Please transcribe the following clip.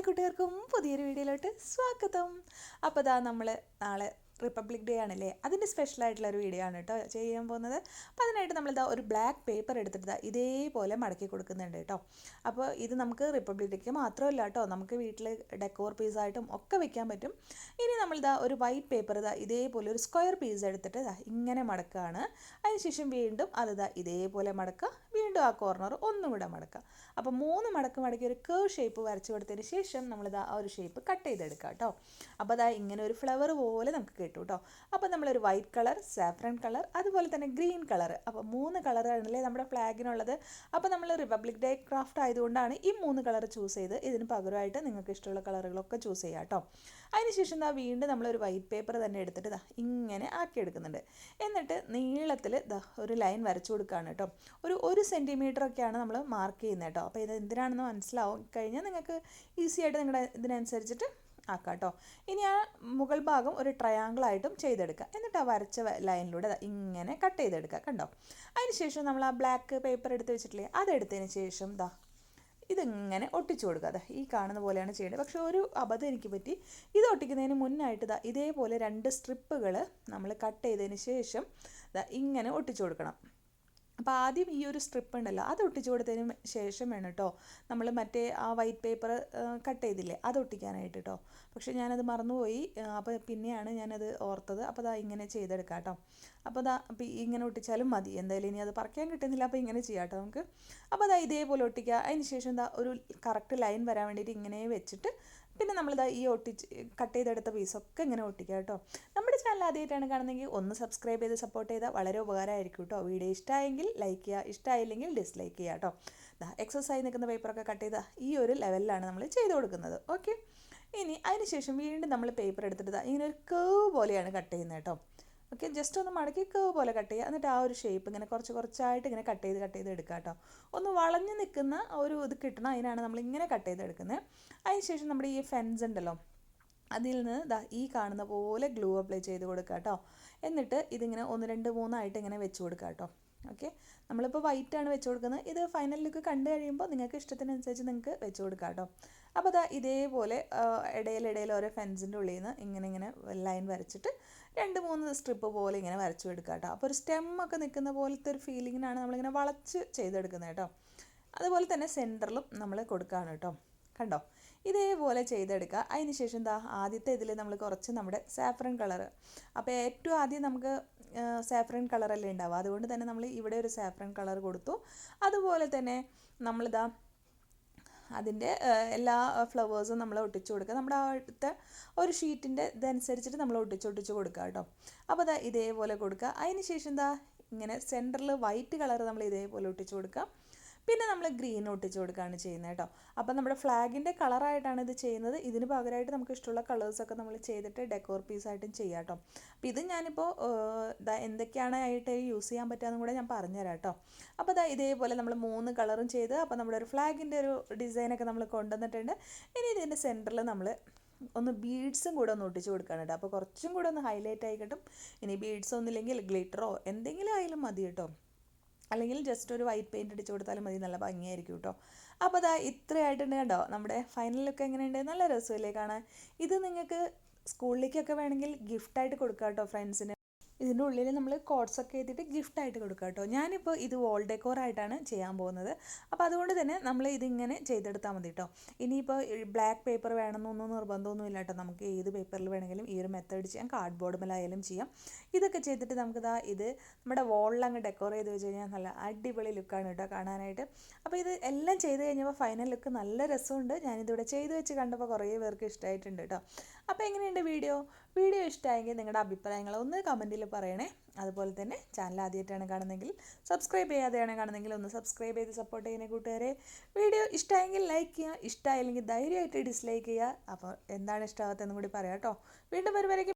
കൂട്ടുകാർക്കും പുതിയൊരു വീഡിയോയിലോട്ട് സ്വാഗതം. അപ്പോൾ ഇതാ നമ്മൾ നാളെ റിപ്പബ്ലിക് ഡേ ആണല്ലേ, അതിൻ്റെ സ്പെഷ്യലായിട്ടുള്ളൊരു വീഡിയോ ആണ് കേട്ടോ ചെയ്യാൻ പോകുന്നത്. അപ്പോൾ അതിനായിട്ട് നമ്മളിതാ ഒരു ബ്ലാക്ക് പേപ്പർ എടുത്തിട്ട് ഇതേപോലെ മടക്കി കൊടുക്കുന്നുണ്ട് കേട്ടോ. അപ്പോൾ ഇത് നമുക്ക് റിപ്പബ്ലിക് ഡേക്ക് മാത്രമല്ല കേട്ടോ, നമുക്ക് വീട്ടിൽ ഡെക്കോർ പീസായിട്ടും ഒക്കെ വെക്കാൻ പറ്റും. ഇനി നമ്മളിതാ ഒരു വൈറ്റ് പേപ്പർ ഇതേപോലെ ഒരു സ്ക്വയർ പീസ് എടുത്തിട്ട് ഇങ്ങനെ മടക്കുകയാണ്. അതിനുശേഷം വീണ്ടും ഇതേപോലെ മടക്കുക, വീണ്ടും ആ കോർണർ ഒന്നും കൂടെ മടക്കുക. അപ്പോൾ 3 മടക്ക് മടക്കി ഒരു കേർവ് ഷേപ്പ് വരച്ച് കൊടുത്തതിന് ശേഷം നമ്മളിതാ ആ ഒരു ഷേപ്പ് കട്ട് ചെയ്തെടുക്കുക കേട്ടോ. അപ്പോൾ ഇങ്ങനെ ഒരു ഫ്ലവർ പോലെ നമുക്ക് കിട്ടും കേട്ടോ. അപ്പോൾ നമ്മളൊരു വൈറ്റ് കളർ, സാഫ്രൺ കളർ, അതുപോലെ തന്നെ ഗ്രീൻ കളർ, അപ്പോൾ 3 കളറാണല്ലേ നമ്മുടെ ഫ്ലാഗിനുള്ളത്. അപ്പോൾ നമ്മൾ റിപ്പബ്ലിക് ഡേ ക്രാഫ്റ്റ് ആയതുകൊണ്ടാണ് ഈ 3 കളർ ചൂസ് ചെയ്ത്, ഇതിന് പകരമായിട്ട് നിങ്ങൾക്ക് ഇഷ്ടമുള്ള കളറുകളൊക്കെ ചൂസ് ചെയ്യാം കേട്ടോ. അതിനുശേഷം വീണ്ടും നമ്മളൊരു വൈറ്റ് പേപ്പർ തന്നെ എടുത്തിട്ട് ഇങ്ങനെ ആക്കിയെടുക്കുന്നുണ്ട്. എന്നിട്ട് നീളത്തിൽ ഒരു ലൈൻ വരച്ചു കൊടുക്കുകയാണ് കേട്ടോ. ഒരു 1 സെൻറ്റിമീറ്റർ ഒക്കെയാണ് നമ്മൾ മാർക്ക് ചെയ്യുന്നത് കേട്ടോ. അപ്പോൾ ഇത് എന്തിനാണെന്ന് മനസ്സിലാവും കഴിഞ്ഞാൽ നിങ്ങൾക്ക് ഈസി ആയിട്ട് നിങ്ങളുടെ ഇതിനനുസരിച്ചിട്ട് ആക്കാം കേട്ടോ. ഇനി ആ മുകൾ ഭാഗം ഒരു ട്രയാങ്കിളായിട്ടും ചെയ്തെടുക്കുക. എന്നിട്ട് ആ വരച്ച ലൈനിലൂടെ ഇങ്ങനെ കട്ട് ചെയ്തെടുക്കുക കണ്ടോ. അതിനുശേഷം നമ്മൾ ആ ബ്ലാക്ക് പേപ്പർ എടുത്ത് വെച്ചിട്ടില്ലേ, അതെടുത്തതിന് ശേഷം ഇതിങ്ങനെ ഒട്ടിച്ചു കൊടുക്കുക. ഈ കാണുന്ന പോലെയാണ് ചെയ്യേണ്ടത്. പക്ഷേ ഒരു അബദ്ധം എനിക്ക് പറ്റി. ഇത് ഒട്ടിക്കുന്നതിന് മുന്നായിട്ട് ഇതേപോലെ 2 സ്ട്രിപ്പുകൾ നമ്മൾ കട്ട് ചെയ്തതിന് ശേഷം ഇങ്ങനെ ഒട്ടിച്ചു കൊടുക്കണം. അപ്പോൾ ആദ്യം ഈ ഒരു സ്ട്രിപ്പ് ഉണ്ടല്ലോ, അത് ഒട്ടിച്ചു കൊടുത്തതിന് ശേഷം വേണം കേട്ടോ നമ്മൾ മറ്റേ ആ വൈറ്റ് പേപ്പർ കട്ട് ചെയ്തില്ലേ, അത് ഒട്ടിക്കാനായിട്ട് കേട്ടോ. പക്ഷേ ഞാനത് മറന്നുപോയി. അപ്പോൾ പിന്നെയാണ് ഞാനത് ഓർത്തത്. അപ്പോൾ ഇങ്ങനെ ചെയ്തെടുക്കാം കേട്ടോ. അപ്പോൾ ഇങ്ങനെ ഒട്ടിച്ചാലും മതി. എന്തായാലും ഇനി അത് പറിക്കാൻ കിട്ടുന്നില്ല, അപ്പോൾ ഇങ്ങനെ ചെയ്യാം കേട്ടോ നമുക്ക്. അപ്പോൾ ഇതേപോലെ ഒട്ടിക്കുക. അതിന് ശേഷം ഒരു കറക്റ്റ് ലൈൻ വരാൻ വേണ്ടിയിട്ട് ഇങ്ങനെ വെച്ചിട്ട് പിന്നെ നമ്മളിതാ ഈ കട്ട് ചെയ്തെടുത്ത പീസൊക്കെ ഇങ്ങനെ ഒട്ടിക്കുക കേട്ടോ. നമ്മുടെ ചാനൽ ആദ്യമായിട്ടാണ് കാണുന്നതെങ്കിൽ ഒന്ന് സബ്സ്ക്രൈബ് ചെയ്ത് സപ്പോർട്ട് ചെയ്താൽ വളരെ ഉപകാരമായിരിക്കും കേട്ടോ. വീഡിയോ ഇഷ്ടമായെങ്കിൽ ലൈക്ക് ചെയ്യുക, ഇഷ്ടമായില്ലെങ്കിൽ ഡിസ്ലൈക്ക് ചെയ്യുക കേട്ടോ. എക്സസൈസ് നിൽക്കുന്ന പേപ്പറൊക്കെ കട്ട് ചെയ്താൽ ഈ ഒരു ലെവലിലാണ് നമ്മൾ ചെയ്ത് കൊടുക്കുന്നത്. ഓക്കെ, ഇനി അതിനുശേഷം വീണ്ടും നമ്മൾ പേപ്പർ എടുത്തിട്ട് ഇങ്ങനെ ഒരു കേവ് പോലെയാണ് കട്ട് ചെയ്യുന്നത് കേട്ടോ. ഓക്കെ, ജസ്റ്റ് ഒന്ന് മടക്കി കേവ് പോലെ കട്ട് ചെയ്യുക. എന്നിട്ട് ആ ഒരു ഷേപ്പ് ഇങ്ങനെ കുറച്ചായിട്ട് ഇങ്ങനെ കട്ട് ചെയ്ത് എടുക്കുക കേട്ടോ. ഒന്ന് വളഞ്ഞ് നിൽക്കുന്ന ഒരു ഇത് കിട്ടണം, അതിനാണ് നമ്മളിങ്ങനെ കട്ട് ചെയ്തെടുക്കുന്നത്. അതിനുശേഷം നമ്മുടെ ഈ ഫെൻസ് ഉണ്ടല്ലോ, അതിൽ നിന്ന് ഈ കാണുന്ന പോലെ ഗ്ലൂ അപ്ലൈ ചെയ്ത് കൊടുക്കുക കേട്ടോ. എന്നിട്ട് ഇതിങ്ങനെ 1 2 3 ആയിട്ട് ഇങ്ങനെ വെച്ച് കൊടുക്കുക കേട്ടോ. ഓക്കെ, നമ്മളിപ്പോൾ വൈറ്റാണ് വെച്ച് കൊടുക്കുന്നത്. ഇത് ഫൈനൽ ലുക്ക് കണ്ടു കഴിയുമ്പോൾ നിങ്ങൾക്ക് ഇഷ്ടത്തിനനുസരിച്ച് നിങ്ങൾക്ക് വെച്ച് കൊടുക്കാം കേട്ടോ. അപ്പോൾ ഇതേപോലെ ഇടയിൽ ഓരോ ഫെൻസിൻ്റെ ഉള്ളിൽ നിന്ന് ഇങ്ങനെ ലൈൻ വരച്ചിട്ട് 2 3 സ്ട്രിപ്പ് പോലെ ഇങ്ങനെ വരച്ചു എടുക്കുക കേട്ടോ. അപ്പോൾ ഒരു സ്റ്റെമ്മൊക്കെ നിൽക്കുന്ന പോലത്തെ ഒരു ഫീലിങ്ങിനാണ് നമ്മളിങ്ങനെ വളച്ച് ചെയ്തെടുക്കുന്നത് കേട്ടോ. അതുപോലെ തന്നെ സെൻറ്ററിലും നമ്മൾ കൊടുക്കുകയാണ് കേട്ടോ. കണ്ടോ, ഇതേപോലെ ചെയ്തെടുക്കുക. അതിന് ശേഷം ആദ്യത്തെ ഇതിൽ നമ്മൾ കുറച്ച് നമ്മുടെ സാഫ്രൺ കളർ, അപ്പോൾ ഏറ്റവും ആദ്യം നമുക്ക് സാഫ്രൺ കളറല്ലേ ഉണ്ടാവുക, അതുകൊണ്ട് തന്നെ നമ്മൾ ഇവിടെ ഒരു സാഫ്രൺ കളർ കൊടുത്തു. അതുപോലെ തന്നെ അതിൻ്റെ എല്ലാ ഫ്ലവേഴ്സും നമ്മൾ ഒട്ടിച്ചു കൊടുക്കുക. നമ്മുടെ അടുത്ത ഒരു ഷീറ്റിൻ്റെ ഇതനുസരിച്ചിട്ട് നമ്മൾ ഒട്ടിച്ച് കൊടുക്കുക കേട്ടോ. അപ്പോൾ ഇതേപോലെ കൊടുക്കുക. അതിന് ശേഷം ഇങ്ങനെ സെൻറ്ററിൽ വൈറ്റ് കളർ നമ്മൾ ഇതേപോലെ ഒട്ടിച്ചു കൊടുക്കുക. പിന്നെ നമ്മൾ ഗ്രീൻ ഒട്ടിച്ച് കൊടുക്കുകയാണ് ചെയ്യുന്നത് കേട്ടോ. അപ്പോൾ നമ്മുടെ ഫ്ലാഗിൻ്റെ കളറായിട്ടാണ് ഇത് ചെയ്യുന്നത്. ഇതിന് പകരമായിട്ട് നമുക്ക് ഇഷ്ടമുള്ള കളേഴ്സൊക്കെ നമ്മൾ ചെയ്തിട്ട് ഡെക്കോർ പീസായിട്ടും ചെയ്യാം കേട്ടോ. അപ്പോൾ ഇത് ഞാനിപ്പോൾ എന്തൊക്കെയാണ് ആയിട്ട് യൂസ് ചെയ്യാൻ പറ്റുകയെന്നും കൂടെ ഞാൻ പറഞ്ഞുതരാം കേട്ടോ. അപ്പോൾ ഇതേപോലെ നമ്മൾ 3 കളറും ചെയ്ത് അപ്പോൾ നമ്മുടെ ഒരു ഫ്ലാഗിൻ്റെ ഒരു ഡിസൈനൊക്കെ നമ്മൾ കൊണ്ടുവന്നിട്ടുണ്ട്. ഇനി ഇതിൻ്റെ സെൻറ്ററിൽ നമ്മൾ ഒന്ന് ബീഡ്സും കൂടെ ഒന്ന് ഒട്ടിച്ച് കൊടുക്കുകയാണ് കേട്ടോ. അപ്പോൾ കുറച്ചും കൂടെ ഒന്ന് ഹൈലൈറ്റ് ആയി കിട്ടും. ഇനി ബീഡ്സ് ഒന്നുമില്ലെങ്കിൽ ഗ്ലിറ്ററോ എന്തെങ്കിലും ആയാലും മതി കേട്ടോ. അല്ലെങ്കിൽ ജസ്റ്റ് ഒരു വൈറ്റ് പെയിൻറ്റ് അടിച്ച് കൊടുത്താലും മതി, നല്ല ഭംഗിയായിരിക്കും കേട്ടോ. അപ്പോൾ ഇത്രയായിട്ടുണ്ട് കണ്ടോ. നമ്മുടെ ഫൈനൽ ലുക്ക് എങ്ങനെയുണ്ട്? നല്ല രസമല്ലേ കാണാൻ. ഇത് നിങ്ങൾക്ക് സ്കൂളിലേക്കൊക്കെ വേണമെങ്കിൽ ഗിഫ്റ്റായിട്ട് കൊടുക്കാം കേട്ടോ ഫ്രണ്ട്സിന്. ഇതിൻ്റെ ഉള്ളിൽ നമ്മൾ കോട്ട്സൊക്കെ എഴുതിയിട്ട് ഗിഫ്റ്റായിട്ട് കൊടുക്കുക കേട്ടോ. ഞാനിപ്പോൾ ഇത് വോൾ ഡെക്കോർ ആയിട്ടാണ് ചെയ്യാൻ പോകുന്നത്. അപ്പോൾ അതുകൊണ്ട് തന്നെ നമ്മൾ ഇതിങ്ങനെ ചെയ്തെടുത്താൽ മതി കേട്ടോ. ഇനിയിപ്പോൾ ബ്ലാക്ക് പേപ്പർ വേണമെന്നൊന്നും നിർബന്ധമൊന്നുമില്ല കേട്ടോ. നമുക്ക് ഏത് പേപ്പറിൽ വേണമെങ്കിലും ഈ ഒരു മെത്തേഡ് ചെയ്യാം. കാർഡ് ബോർഡ് മേലായാലും ചെയ്യാം. ഇതൊക്കെ ചെയ്തിട്ട് നമുക്ക് ഇത് നമ്മുടെ വോളിൽ അങ്ങ് ഡെക്കോർ ചെയ്ത് വെച്ച് കഴിഞ്ഞാൽ നല്ല അടിപൊളി ലുക്കാണ് കേട്ടോ കാണാനായിട്ട്. അപ്പോൾ ഇത് എല്ലാം ചെയ്ത് കഴിഞ്ഞപ്പോൾ ഫൈനൽ ലുക്ക് നല്ല രസമുണ്ട്. ഞാനിതിവിടെ ചെയ്ത് വെച്ച് കണ്ടപ്പോൾ കുറേ പേർക്ക് ഇഷ്ടമായിട്ടുണ്ട് കേട്ടോ. അപ്പോൾ എങ്ങനെയുണ്ട് വീഡിയോ ഇഷ്ടമായെങ്കിൽ നിങ്ങളുടെ അഭിപ്രായങ്ങൾ ഒന്ന് കമൻറ്റിൽ പറയണേ. അതുപോലെ തന്നെ ചാനൽ ആദ്യമായിട്ടാണ് കാണുന്നതെങ്കിൽ, സബ്സ്ക്രൈബ് ചെയ്യാതെയാണ് കാണുന്നതെങ്കിൽ ഒന്ന് സബ്സ്ക്രൈബ് ചെയ്ത് സപ്പോർട്ട് ചെയ്യുന്ന കൂട്ടുകാരെ. വീഡിയോ ഇഷ്ടമായെങ്കിൽ ലൈക്ക് ചെയ്യുക, ഇഷ്ടമായില്ലെങ്കിൽ ധൈര്യമായിട്ട് ഡിസ്ലൈക്ക് ചെയ്യുക. അപ്പോൾ എന്താണ് ഇഷ്ടമാകാത്തതെന്നും കൂടി പറയാം കേട്ടോ. വീണ്ടും വരുവരേക്കും